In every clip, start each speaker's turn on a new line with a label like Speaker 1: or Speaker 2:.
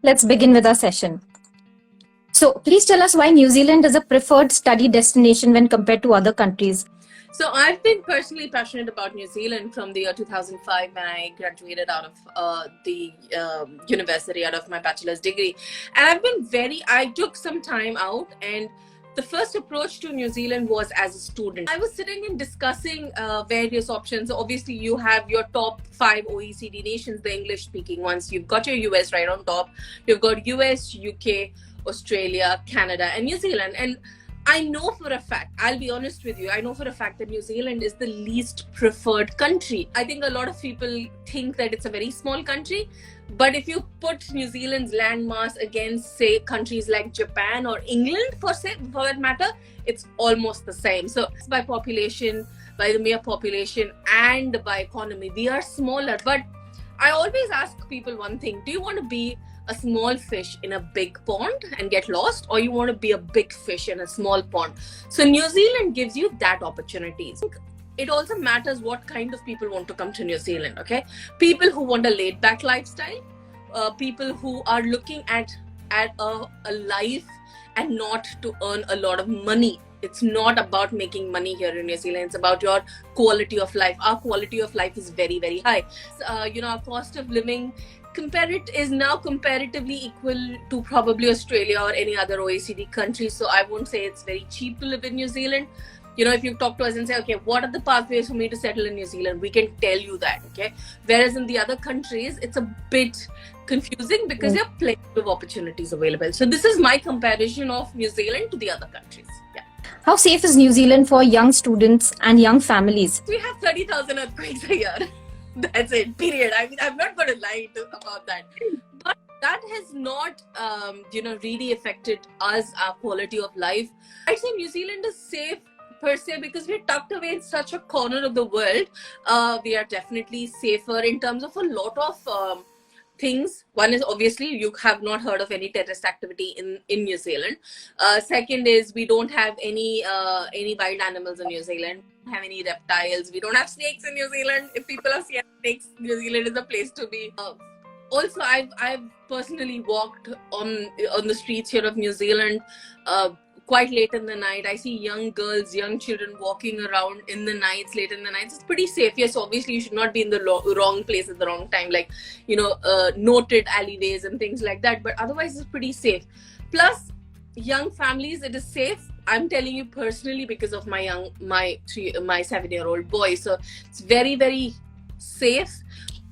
Speaker 1: Let's begin with our session. So please tell us why New Zealand is a preferred study destination when compared to other countries.
Speaker 2: So I've been personally passionate about New Zealand from the year 2005 when I graduated out of the university, out of my bachelor's degree. And I took some time out, and the first approach to New Zealand was as a student. I was sitting and discussing various options. Obviously, you have your top 5 OECD nations, the English speaking ones. You've got your US right on top. You've got US, UK, Australia, Canada, and New Zealand. And I know for a fact, I'll be honest with you, I know for a fact that New Zealand is the least preferred country. I think a lot of people think that it's a very small country, but if you put New Zealand's landmass against, say, countries like Japan or England, for that matter, it's almost the same. So by population, by the mere population, and by economy, we are smaller. But I always ask people one thing: do you want to be a small fish in a big pond and get lost, or you want to be a big fish in a small pond? So New Zealand gives you that opportunity. It also matters what kind of people want to come to New Zealand. Okay, people who want a laid back lifestyle, people who are looking at a life and not to earn a lot of money. It's not about making money here in New Zealand. It's about your quality of life. Our quality of life is very, very high. Our cost of living is now comparatively equal to probably Australia or any other OECD country. So I won't say it's very cheap to live in New Zealand. If you talk to us and say, okay, what are the pathways for me to settle in New Zealand? We can tell you that, okay? Whereas in the other countries, it's a bit confusing because there are plenty of opportunities available. So this is my comparison of New Zealand to the other countries. Yeah.
Speaker 1: How safe is New Zealand for young students and young families?
Speaker 2: We have 30,000 earthquakes a year. That's it, period. I mean, I'm not going to lie about that. But that has not, really affected us, our quality of life. I'd say New Zealand is safe per se because we're tucked away in such a corner of the world. We are definitely safer in terms of a lot of things. One is obviously you have not heard of any terrorist activity in New Zealand. Second is we don't have any wild animals in New Zealand. We don't have any reptiles. We don't have snakes in New Zealand. If people are seeing snakes, New Zealand is a place to be. Also, I've personally walked on the streets here of New Zealand quite late in the night. I see young girls, young children walking around in the nights, late in the nights. It's pretty safe. Yes, obviously you should not be in the wrong place at the wrong time, like, noted alleyways and things like that. But otherwise it's pretty safe. Plus, young families, it is safe. I'm telling you personally because of my 7-year-old boy. So it's very, very safe.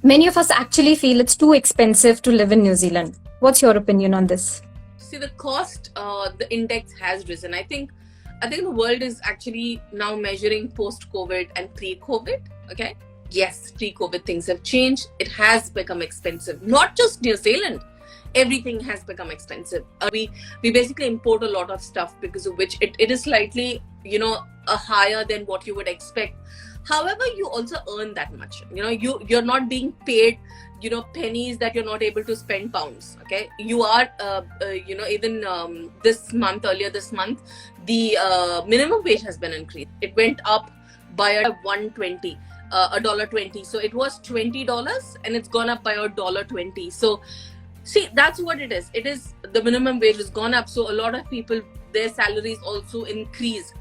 Speaker 1: Many of us actually feel it's too expensive to live in New Zealand. What's your opinion on this?
Speaker 2: See, the cost, the index has risen. I think the world is actually now measuring post-COVID and pre-COVID. Okay. Yes, pre-COVID things have changed. It has become expensive. Not just New Zealand. Everything has become expensive. We basically import a lot of stuff because of which it is slightly, higher than what you would expect. However, you also earn that much. You're not being paid, pennies that you're not able to spend pounds. Okay, you are, even earlier this month, the minimum wage has been increased. It went up by $1.20. So it was $20 and it's gone up by $1.20. So see, that's what it is. It is the minimum wage has gone up. So a lot of people, their salaries also increased.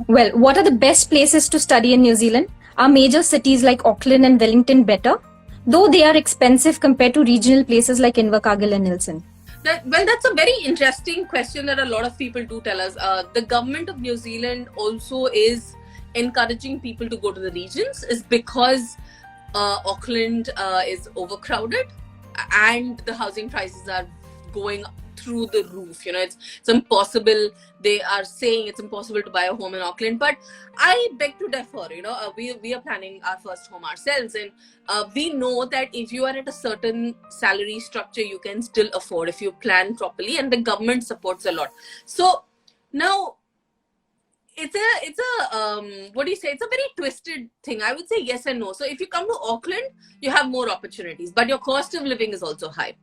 Speaker 1: Well, what are the best places to study in New Zealand? Are major cities like Auckland and Wellington better, though they are expensive compared to regional places like Invercargill and Nelson?
Speaker 2: That's a very interesting question that a lot of people do tell us. The government of New Zealand also is encouraging people to go to the regions, is because Auckland is overcrowded and the housing prices are going through the roof. It's impossible. They are saying it's impossible to buy a home in Auckland, but I beg to differ. We are planning our first home ourselves, and we know that if you are at a certain salary structure, you can still afford if you plan properly, and the government supports a lot. So now it's a very twisted thing. I would say yes and no. So if you come to Auckland, you have more opportunities, but your cost of living is also high.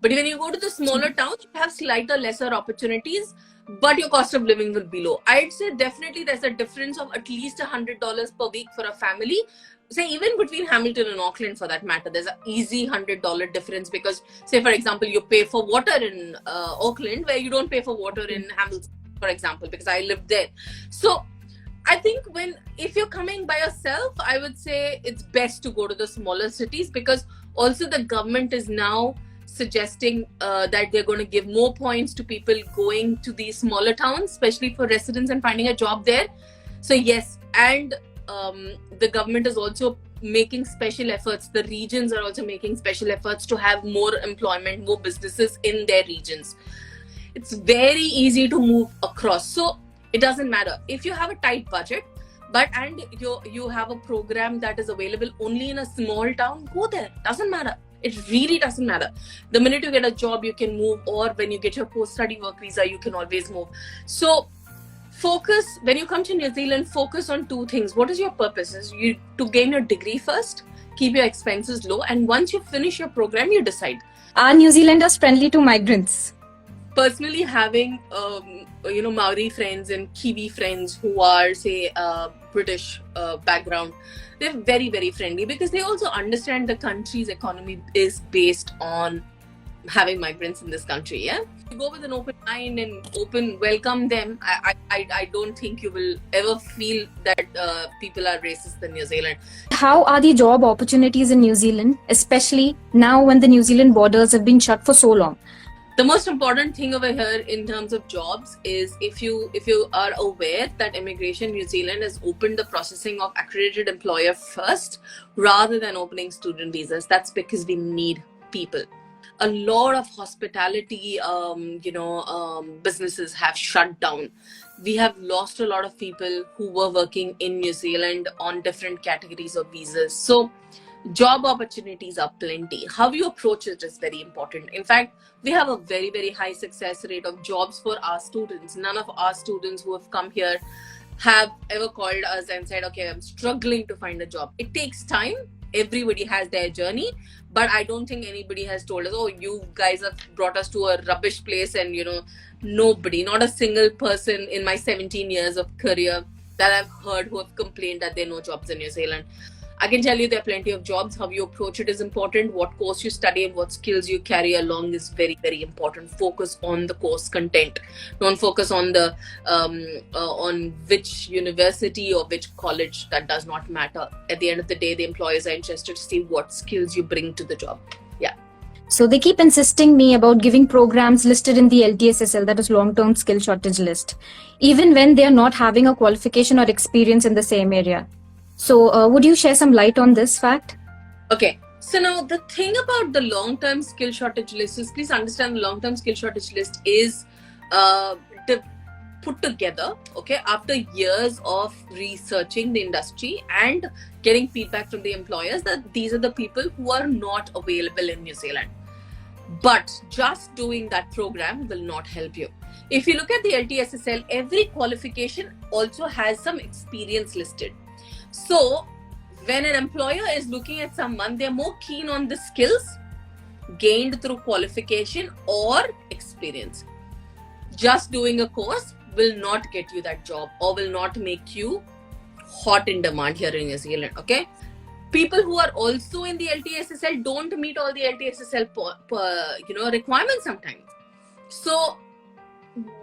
Speaker 2: But when you go to the smaller towns, you have lesser opportunities, but your cost of living will be low. I'd say definitely there's a difference of at least $100 per week for a family say even between Hamilton and Auckland for that matter, there's an easy $100 difference because, say for example, you pay for water in Auckland where you don't pay for water in Hamilton, for example, because I lived there. So I think if you're coming by yourself, I would say it's best to go to the smaller cities, because also the government is now suggesting that they're going to give more points to people going to these smaller towns, especially for residents and finding a job there. So yes, and the government is also making special efforts. The regions are also making special efforts to have more employment, more businesses in their regions. It's very easy to move across. So it doesn't matter if you have a tight budget, and you have a program that is available only in a small town, go there. Doesn't matter. It really doesn't matter. The minute you get a job, you can move, or when you get your post-study work visa, you can always move. So focus, when you come to New Zealand, focus on two things. What is your purpose? Is you to gain your degree first, keep your expenses low, and once you finish your program, you decide.
Speaker 1: Are New Zealanders friendly to migrants?
Speaker 2: Personally, having Maori friends and Kiwi friends who are, say, British background, they're very, very friendly, because they also understand the country's economy is based on having migrants in this country. Yeah, you go with an open mind and welcome them. I don't think you will ever feel that people are racist in New Zealand.
Speaker 1: How are the job opportunities in New Zealand, especially now when the New Zealand borders have been shut for so long?
Speaker 2: The most important thing over here in terms of jobs is if you are aware that Immigration New Zealand has opened the processing of accredited employer first rather than opening student visas. That's because we need people. A lot of hospitality businesses have shut down. We have lost a lot of people who were working in New Zealand on different categories of visas. So job opportunities are plenty. How you approach it is very important. In fact, we have a very, very high success rate of jobs for our students. None of our students who have come here have ever called us and said, okay, I'm struggling to find a job. It takes time. Everybody has their journey, but I don't think anybody has told us, oh, you guys have brought us to a rubbish place. And nobody, not a single person in my 17 years of career that I've heard who have complained that there are no jobs in New Zealand. I can tell you there are plenty of jobs. How you approach it is important. What course you study and what skills you carry along is very, very important. Focus on the course content. Don't focus on the on which university or which college. That does not matter. At the end of the day, the employers are interested to see what skills you bring to the job. Yeah.
Speaker 1: So they keep insisting me about giving programs listed in the LTSSL, that is long-term skill shortage list, even when they are not having a qualification or experience in the same area. So would you share some light on this fact?
Speaker 2: Okay. So now the thing about the long-term skill shortage list is, please understand the long-term skill shortage list is put together, okay, after years of researching the industry and getting feedback from the employers that these are the people who are not available in New Zealand. But just doing that program will not help you. If you look at the LTSSL, every qualification also has some experience listed. So when an employer is looking at someone, they're more keen on the skills gained through qualification or experience. Just doing a course will not get you that job or will not make you hot in demand here in New Zealand. Okay. People who are also in the LTSSL don't meet all the LTSSL requirements sometimes. So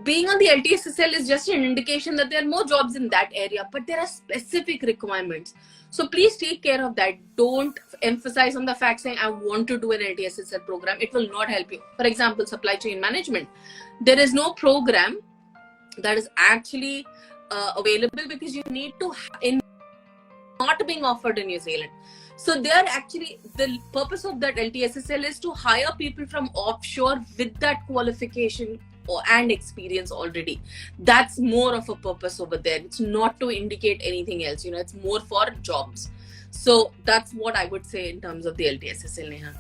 Speaker 2: being on the LTSSL is just an indication that there are more jobs in that area, but there are specific requirements. So please take care of that. Don't emphasize on the fact saying, I want to do an LTSSL program. It will not help you. For example, supply chain management. There is no program that is actually available because you need to not being offered in New Zealand. So they are actually, the purpose of that LTSSL is to hire people from offshore with that qualification and experience already. That's more of a purpose over there. It's not to indicate anything else, it's more for jobs. So that's what I would say in terms of the LTSSL, Neha.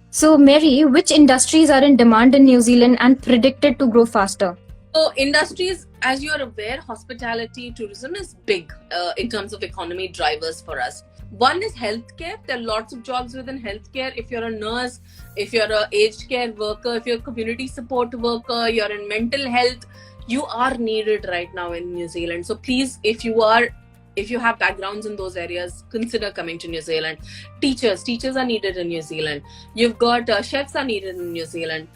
Speaker 1: So Mary, which industries are in demand in New Zealand and predicted to grow faster?
Speaker 2: So industries, as you're aware, hospitality, tourism is big in terms of economy drivers for us. One is healthcare. There are lots of jobs within healthcare. If you're a nurse, if you're an aged care worker, if you're a community support worker, you're in mental health, you are needed right now in New Zealand. So please, if you are if you have backgrounds in those areas, consider coming to New Zealand. Teachers are needed in New Zealand. You've got chefs are needed in New Zealand.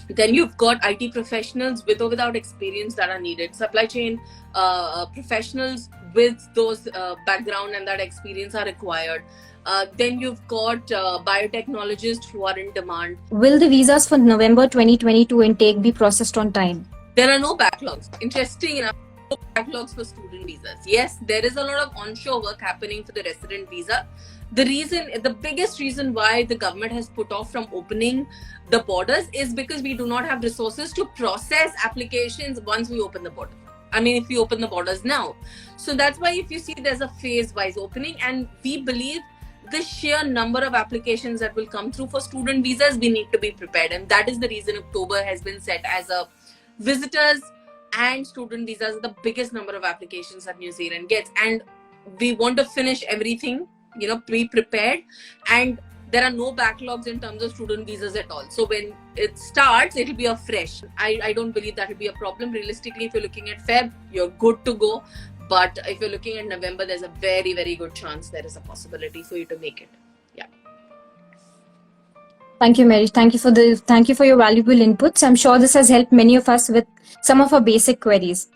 Speaker 2: Then you've got IT professionals with or without experience that are needed. Supply chain professionals with those background and that experience are required. Then you've got biotechnologists who are in demand.
Speaker 1: Will the visas for November 2022 intake be processed on time?
Speaker 2: There are no backlogs. Interesting enough, no backlogs for student visas. Yes, there is a lot of onshore work happening for the resident visa. The biggest reason why the government has put off from opening the borders is because we do not have resources to process applications once we open the border. I mean, if we open the borders now. So that's why if you see there's a phase-wise opening, and we believe the sheer number of applications that will come through for student visas, we need to be prepared. And that is the reason October has been set as a visitors and student visas are the biggest number of applications that New Zealand gets. And we want to finish everything, pre-prepared. And there are no backlogs in terms of student visas at all. So when it starts, it'll be a fresh. I don't believe that will be a problem. Realistically, if you're looking at Feb, you're good to go. But if you're looking at November, there's a very, very good chance there is a possibility for you to make it. Yeah.
Speaker 1: Thank you, Mary. Thank you for your valuable inputs. I'm sure this has helped many of us with some of our basic queries.